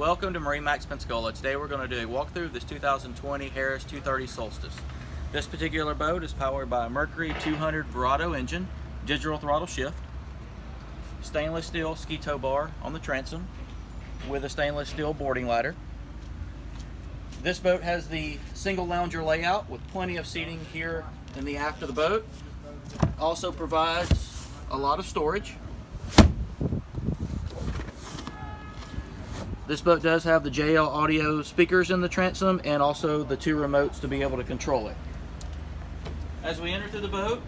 Welcome to MarineMax Pensacola. Today we're going to do a walkthrough of this 2020 Harris 230 Solstice. This particular boat is powered by a Mercury 200 Verado engine, digital throttle shift, stainless steel ski tow bar on the transom with a stainless steel boarding ladder. This boat has the single lounger layout with plenty of seating here in the aft of the boat. Also provides a lot of storage. This boat does have the JL audio speakers in the transom and also the two remotes to be able to control it. As we enter through the boat,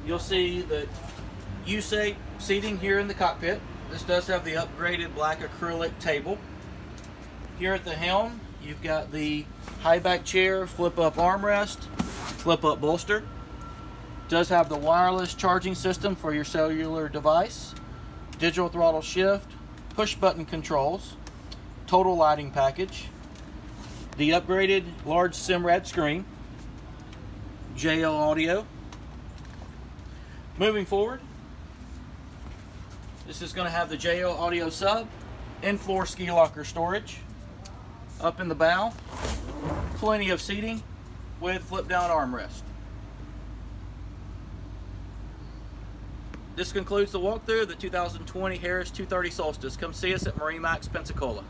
you'll see the U-shape seating here in the cockpit. This does have the upgraded black acrylic table. Here at the helm, you've got the high back chair, flip up armrest, flip up bolster. Does have the wireless charging system for your cellular device, digital throttle shift, push button controls, total lighting package, the upgraded large SIMRAD screen, JL audio. Moving forward, this is going to have the JL audio sub, in-floor ski locker storage, up in the bow, plenty of seating with flip down armrest. This concludes the walkthrough of the 2020 Harris 230 Solstice. Come see us at MarineMax Pensacola.